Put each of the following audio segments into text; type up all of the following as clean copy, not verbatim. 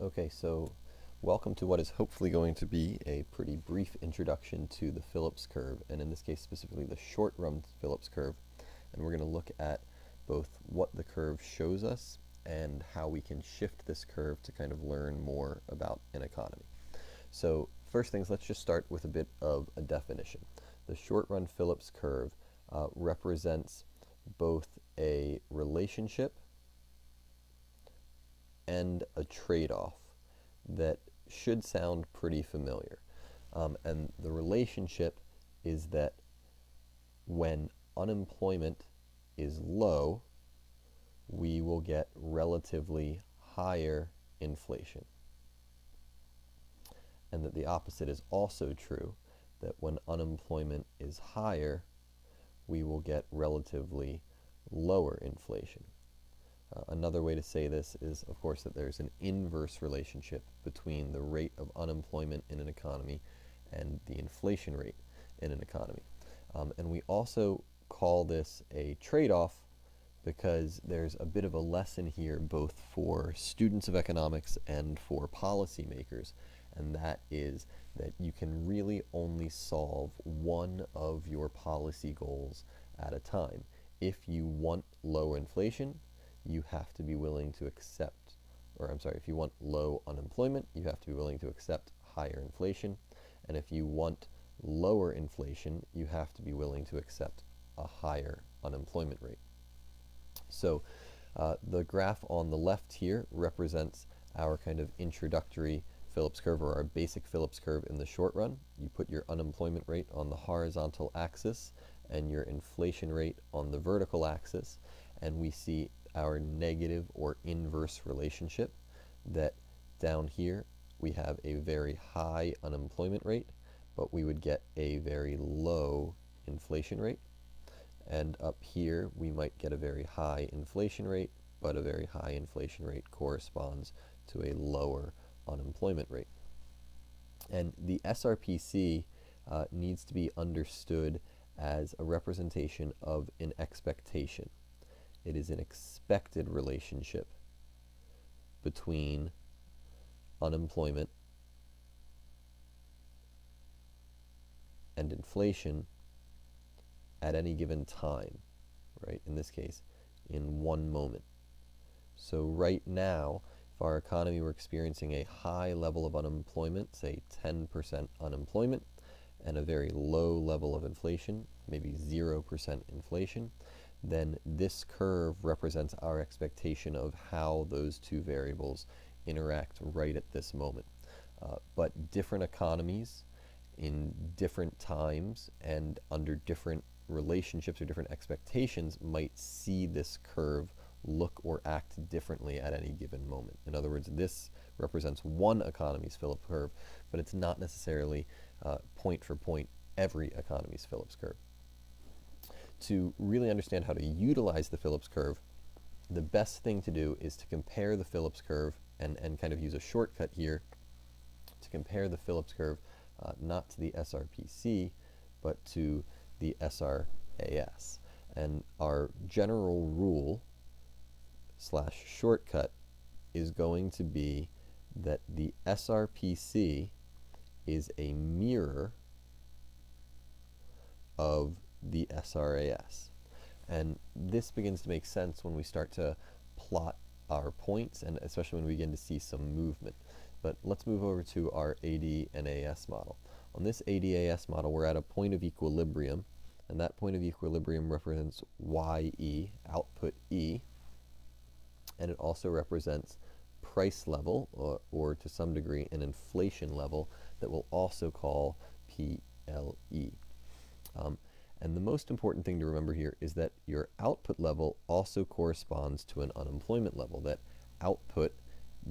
Okay, so welcome to what is hopefully going to be a pretty brief introduction to the Phillips curve, and in this case specifically the short run Phillips curve. And we're going to look at both what the curve shows us and how we can shift this curve to kind of learn more about an economy. So first things, let's just start with a bit of a definition. The short run Phillips curve represents both a relationship and a trade-off that should sound pretty familiar. And the relationship is that when unemployment is low, we will get relatively higher inflation. And that the opposite is also true, that when unemployment is higher, we will get relatively lower inflation. Another way to say this is, of course, that there's an inverse relationship between the rate of unemployment in an economy and the inflation rate in an economy. And we also call this a trade-off because there's a bit of a lesson here both for students of economics and for policymakers, and that is that you can really only solve one of your policy goals at a time. If you want low inflation, you have to be willing to accept, if you want low unemployment, you have to be willing to accept higher inflation. And if you want lower inflation, you have to be willing to accept a higher unemployment rate. So the graph on the left here represents our kind of introductory Phillips curve, or our basic Phillips curve in the short run. You put your unemployment rate on the horizontal axis and your inflation rate on the vertical axis, and we see our negative or inverse relationship, that down here we have a very high unemployment rate, but we would get a very low inflation rate. And up here we might get a very high inflation rate, but a very high inflation rate corresponds to a lower unemployment rate. And the SRPC needs to be understood as a representation of an expectation. It is an expected relationship between unemployment and inflation at any given time, right? In this case, in one moment. So right now, if our economy were experiencing a high level of unemployment, say 10% unemployment, and a very low level of inflation, maybe 0% inflation, then this curve represents our expectation of how those two variables interact right at this moment. But different economies in different times and under different relationships or different expectations might see this curve look or act differently at any given moment. In other words, this represents one economy's Phillips curve, but it's not necessarily point for point every economy's Phillips curve. To really understand how to utilize the Phillips curve, the best thing to do is to compare the Phillips curve and kind of use a shortcut here to compare the Phillips curve not to the SRPC, but to the SRAS. And our general rule / shortcut is going to be that the SRPC is a mirror of the SRAS. And this begins to make sense when we start to plot our points, and especially when we begin to see some movement. But let's move over to our AD and AS model. On this AD-AS model, we're at a point of equilibrium, and that point of equilibrium represents YE, output E, and it also represents price level, or to some degree an inflation level that we'll also call PLE. And the most important thing to remember here is that your output level also corresponds to an unemployment level, that output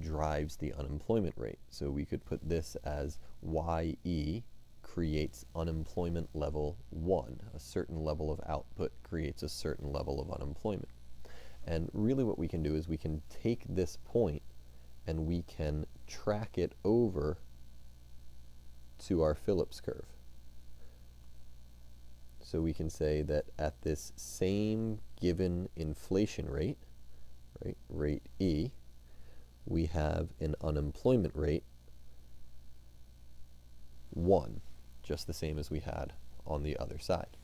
drives the unemployment rate. So we could put this as YE creates unemployment level 1. A certain level of output creates a certain level of unemployment. And really what we can do is we can take this point and we can track it over to our Phillips curve. So we can say that at this same given inflation rate, right, rate E, we have an unemployment rate 1, just the same as we had on the other side.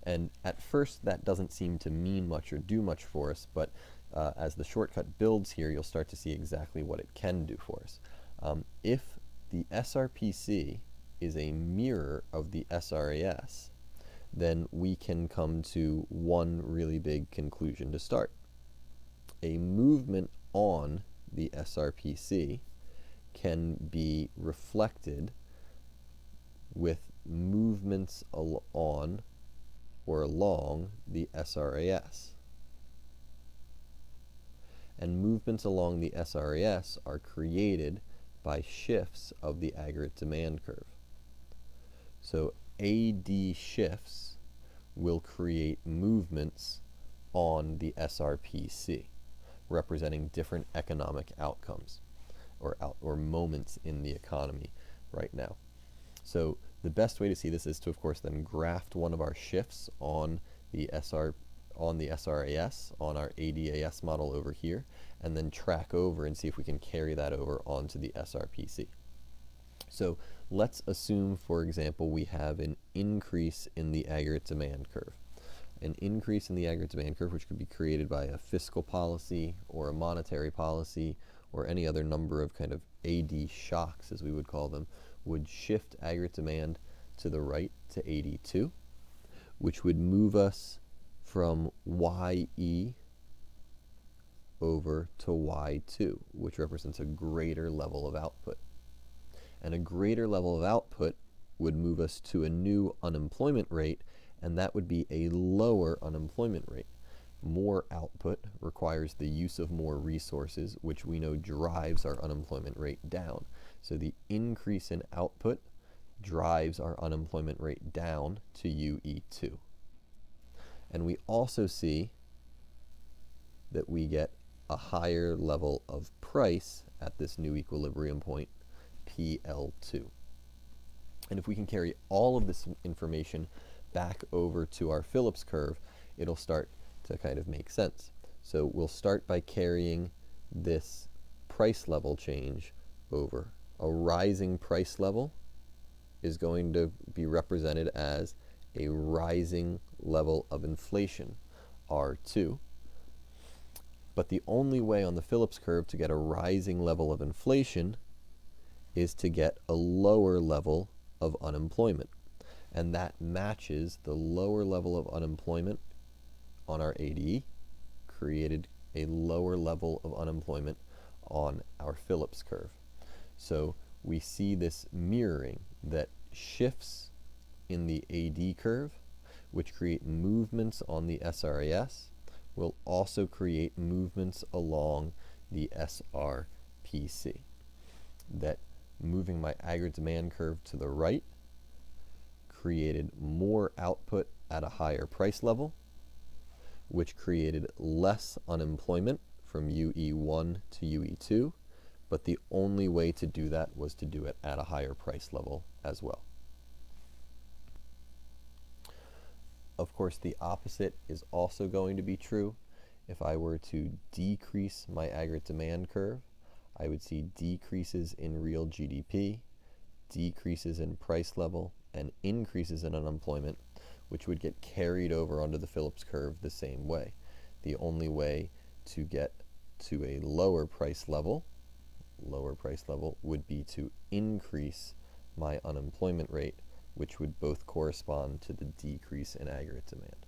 And at first that doesn't seem to mean much or do much for us, but as the shortcut builds here, you'll start to see exactly what it can do for us. If the SRPC is a mirror of the SRAS, then we can come to one really big conclusion to start. A movement on the SRPC can be reflected with movements on or along the SRAS. And movements along the SRAS are created by shifts of the aggregate demand curve. So AD shifts will create movements on the SRPC, representing different economic outcomes or moments in the economy right now. So the best way to see this is to, of course, then graft one of our shifts on the SRAS, on our ADAS model over here, and then track over and see if we can carry that over onto the SRPC. So let's assume, for example, we have an increase in the aggregate demand curve. An increase in the aggregate demand curve, which could be created by a fiscal policy or a monetary policy or any other number of kind of AD shocks, as we would call them, would shift aggregate demand to the right to AD2, which would move us from YE over to Y2, which represents a greater level of output. And a greater level of output would move us to a new unemployment rate, and that would be a lower unemployment rate. More output requires the use of more resources, which we know drives our unemployment rate down. So the increase in output drives our unemployment rate down to UE2. And we also see that we get a higher level of price at this new equilibrium point, PL2. And if we can carry all of this information back over to our Phillips curve, it'll start to kind of make sense. So we'll start by carrying this price level change over. A rising price level is going to be represented as a rising level of inflation, R2. But the only way on the Phillips curve to get a rising level of inflation is to get a lower level of unemployment. And that matches the lower level of unemployment on our ADE, created a lower level of unemployment on our Phillips curve. So we see this mirroring, that shifts in the AD curve, which create movements on the SRAS, will also create movements along the SRPC. That moving my aggregate demand curve to the right created more output at a higher price level, which created less unemployment from UE1 to UE2, but the only way to do that was to do it at a higher price level as well. Of course, the opposite is also going to be true. If I were to decrease my aggregate demand curve, I would see decreases in real GDP, decreases in price level, and increases in unemployment, which would get carried over onto the Phillips curve the same way. The only way to get to a lower price level would be to increase my unemployment rate, which would both correspond to the decrease in aggregate demand.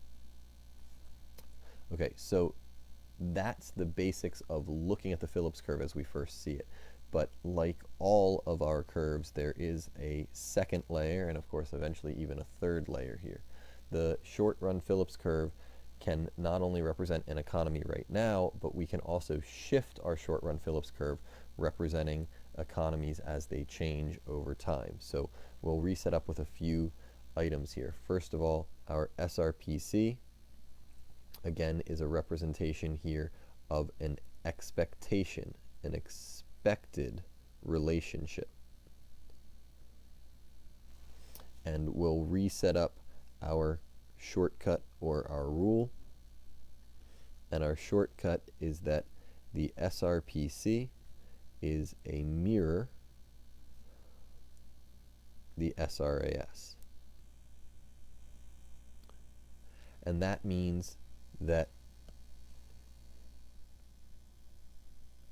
Okay, so that's the basics of looking at the Phillips curve as we first see it. But like all of our curves, there is a second layer, and of course eventually even a third layer here. The short-run Phillips curve can not only represent an economy right now, but we can also shift our short-run Phillips curve representing economies as they change over time. So we'll reset up with a few items here. First of all, our SRPC, again, is a representation here of an expectation, an expected relationship. And we'll reset up our shortcut or our rule. And our shortcut is that the SRPC is a mirror the SRAS. And that means that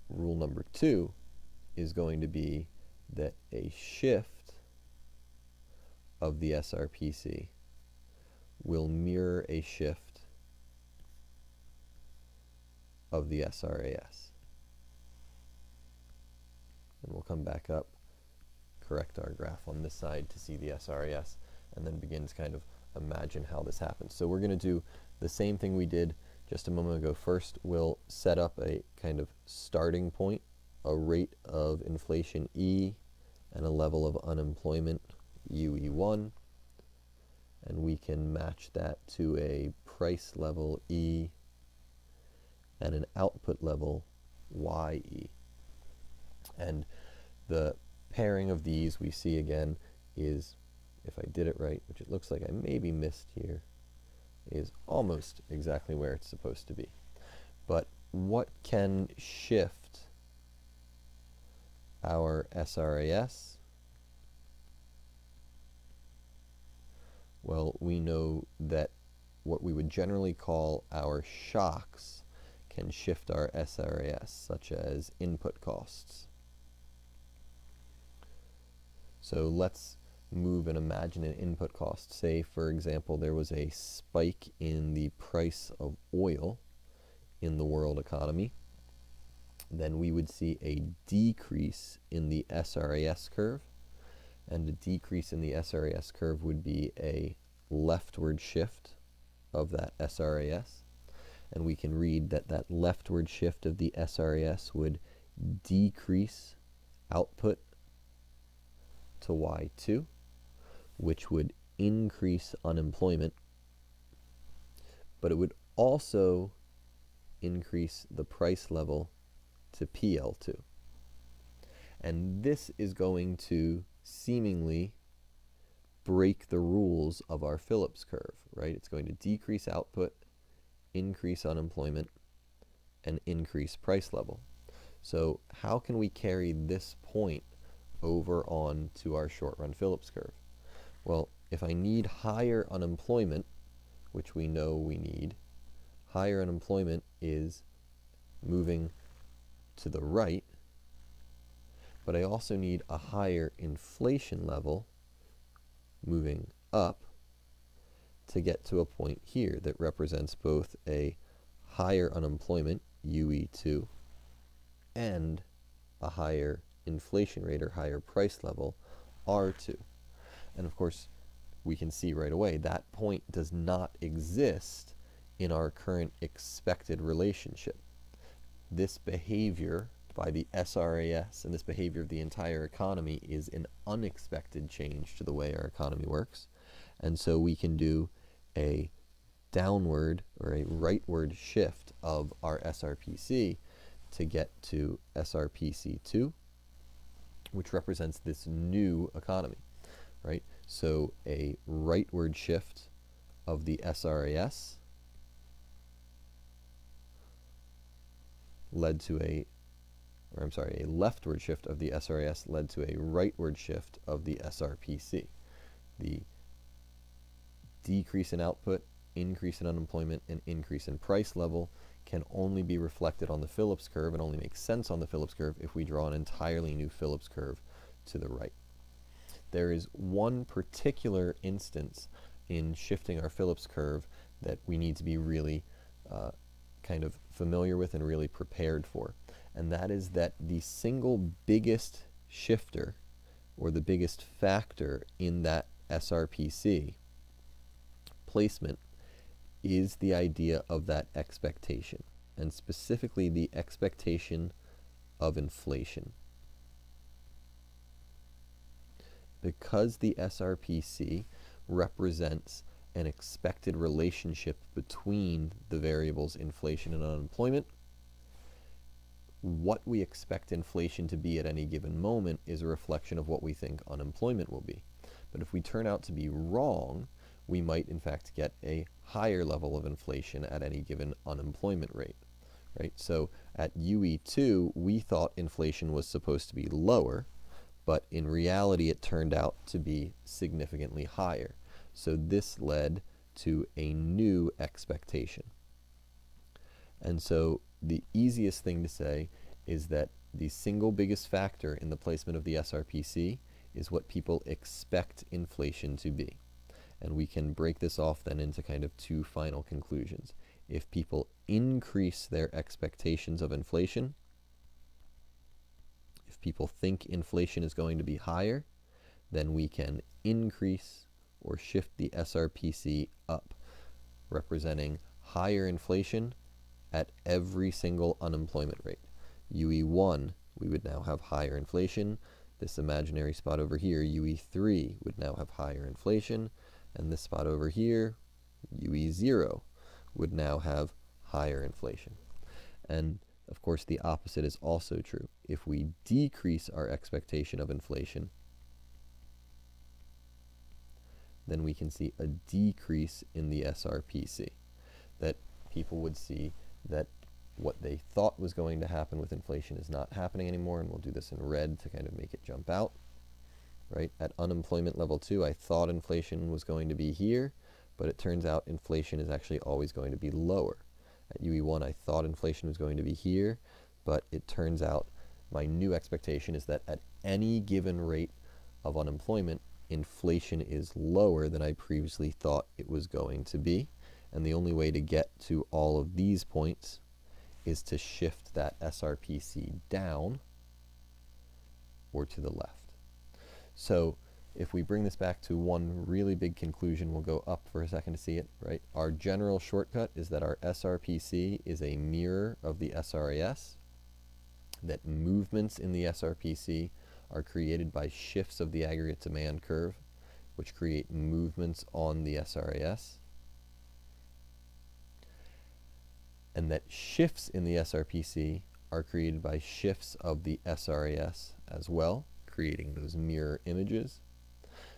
rule number 2 is going to be that a shift of the SRPC will mirror a shift of the SRAS. And we'll come back up, correct our graph on this side to see the SRAS, and then begin to kind of imagine how this happens. So we're going to do the same thing we did just a moment ago. First, we'll set up a kind of starting point, a rate of inflation E, and a level of unemployment UE1, and we can match that to a price level E and an output level YE. And the pairing of these we see again is, if I did it right, which it looks like I maybe missed here, is almost exactly where it's supposed to be. But what can shift our SRAS? Well, we know that what we would generally call our shocks can shift our SRAS, such as input costs. So let's move and imagine an input cost. Say, for example, there was a spike in the price of oil in the world economy. Then we would see a decrease in the SRAS curve, and a decrease in the SRAS curve would be a leftward shift of that SRAS. And we can read that that leftward shift of the SRAS would decrease output to Y2, which would increase unemployment, but it would also increase the price level to PL2. And this is going to seemingly break the rules of our Phillips curve, right? It's going to decrease output, increase unemployment, and increase price level. So how can we carry this point over on to our short-run Phillips curve? Well, if I need higher unemployment, which we know we need, higher unemployment is moving to the right, but I also need a higher inflation level moving up to get to a point here that represents both a higher unemployment, UE2, and a higher inflation rate or higher price level, R2. And of course, we can see right away that point does not exist in our current expected relationship. This behavior by the SRAS and this behavior of the entire economy is an unexpected change to the way our economy works. And so we can do a downward or a rightward shift of our SRPC to get to SRPC2, which represents this new economy, right? So a rightward shift of the SRAS led to a leftward shift of the SRAS led to a rightward shift of the SRPC. The decrease in output, increase in unemployment, and increase in price level can only be reflected on the Phillips curve and only makes sense on the Phillips curve if we draw an entirely new Phillips curve to the right. There is one particular instance in shifting our Phillips curve that we need to be really kind of familiar with and really prepared for. And that is that the single biggest shifter or the biggest factor in that SRPC placement is the idea of that expectation, and specifically the expectation of inflation. Because the SRPC represents an expected relationship between the variables inflation and unemployment, what we expect inflation to be at any given moment is a reflection of what we think unemployment will be. But if we turn out to be wrong, we might in fact get a higher level of inflation at any given unemployment rate, right? So at UE2, we thought inflation was supposed to be lower, but in reality it turned out to be significantly higher. So this led to a new expectation. And so the easiest thing to say is that the single biggest factor in the placement of the SRPC is what people expect inflation to be. And we can break this off then into kind of two final conclusions. If people increase their expectations of inflation, if people think inflation is going to be higher, then we can increase or shift the SRPC up, representing higher inflation at every single unemployment rate. UE1, we would now have higher inflation. This imaginary spot over here, UE3, would now have higher inflation. And this spot over here, UE0, would now have higher inflation. And of course, the opposite is also true. If we decrease our expectation of inflation, then we can see a decrease in the SRPC. That people would see that what they thought was going to happen with inflation is not happening anymore, and we'll do this in red to kind of make it jump out. Right? At unemployment level 2, I thought inflation was going to be here, but it turns out inflation is actually always going to be lower. At UE1, I thought inflation was going to be here, but it turns out my new expectation is that at any given rate of unemployment, inflation is lower than I previously thought it was going to be. And the only way to get to all of these points is to shift that SRPC down or to the left. So if we bring this back to one really big conclusion, we'll go up for a second to see it, right? Our general shortcut is that our SRPC is a mirror of the SRAS, that movements in the SRPC are created by shifts of the aggregate demand curve, which create movements on the SRAS, and that shifts in the SRPC are created by shifts of the SRAS as well, creating those mirror images,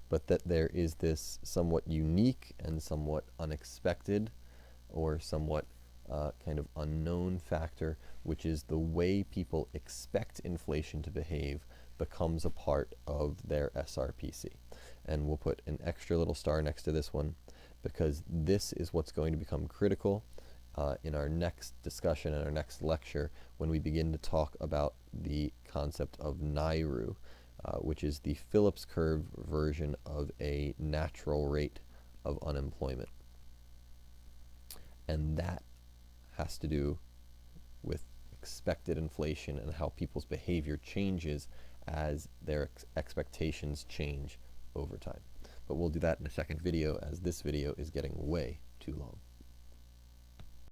but that there is this somewhat unique and somewhat unexpected or somewhat kind of unknown factor, which is the way people expect inflation to behave becomes a part of their SRPC. And we'll put an extra little star next to this one because this is what's going to become critical in our next discussion and our next lecture when we begin to talk about the concept of NAIRU, which is the Phillips curve version of a natural rate of unemployment. And that has to do with expected inflation and how people's behavior changes as their expectations change over time. But we'll do that in a second video, as this video is getting way too long.